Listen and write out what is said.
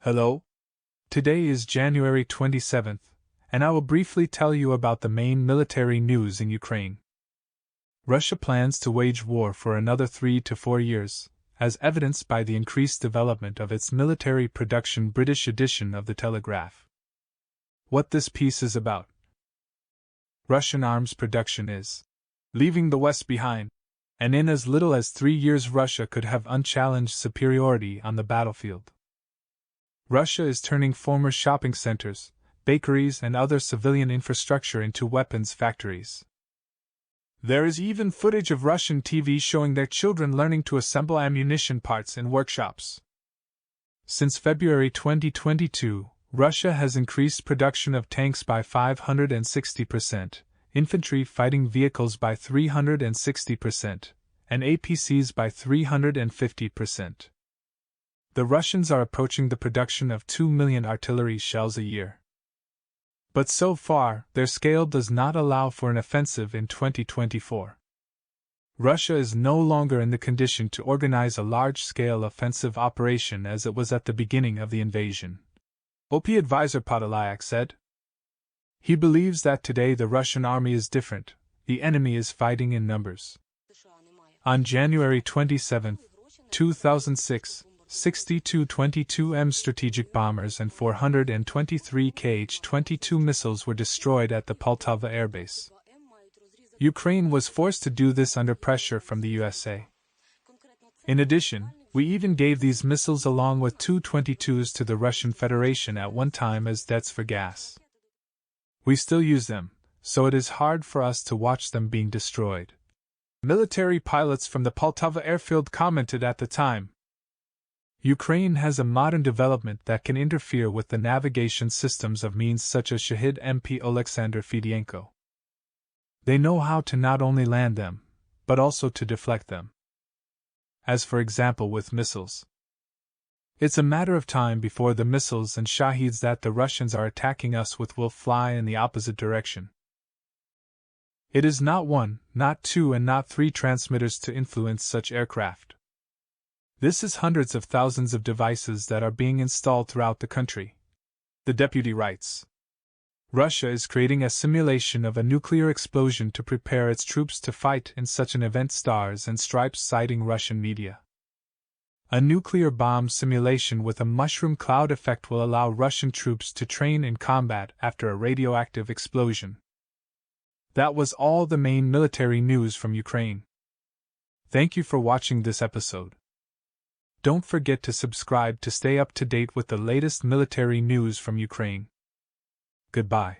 Hello? Today is January 27th, and I will briefly tell you about the main military news in Ukraine. Russia plans to wage war for another 3 to 4 years, as evidenced by the increased development of its military production. British edition of the Telegraph. What this piece is about. Russian arms production is leaving the West behind, and in as little as 3 years Russia could have unchallenged superiority on the battlefield. Russia is turning former shopping centers, bakeries, and other civilian infrastructure into weapons factories. There is even footage of Russian TV showing their children learning to assemble ammunition parts in workshops. Since February 2022, Russia has increased production of tanks by 560%, infantry fighting vehicles by 360%, and APCs by 350%. The Russians are approaching the production of 2 million artillery shells a year. But so far, their scale does not allow for an offensive in 2024. Russia is no longer in the condition to organize a large-scale offensive operation as it was at the beginning of the invasion. OP advisor Podolyak said. He believes that today the Russian army is different, the enemy is fighting in numbers. On January 27, 2006, 62 22M strategic bombers and 423 Kh-22 missiles were destroyed at the Poltava airbase. Ukraine was forced to do this under pressure from the USA. In addition, we even gave these missiles along with two 22s to the Russian Federation at one time as debts for gas. We still use them, so it is hard for us to watch them being destroyed. Military pilots from the Poltava airfield commented at the time. Ukraine has a modern development that can interfere with the navigation systems of means such as Shaheed MP Oleksandr Fidienko. They know how to not only land them, but also to deflect them. As for example with missiles. It's a matter of time before the missiles and Shaheeds that the Russians are attacking us with will fly in the opposite direction. It is not 1, not 2 and not 3 transmitters to influence such aircraft. This is hundreds of thousands of devices that are being installed throughout the country. The deputy writes. Russia is creating a simulation of a nuclear explosion to prepare its troops to fight in such an event. Stars and Stripes citing Russian media. A nuclear bomb simulation with a mushroom cloud effect will allow Russian troops to train in combat after a radioactive explosion. That was all the main military news from Ukraine. Thank you for watching this episode. Don't forget to subscribe to stay up to date with the latest military news from Ukraine. Goodbye.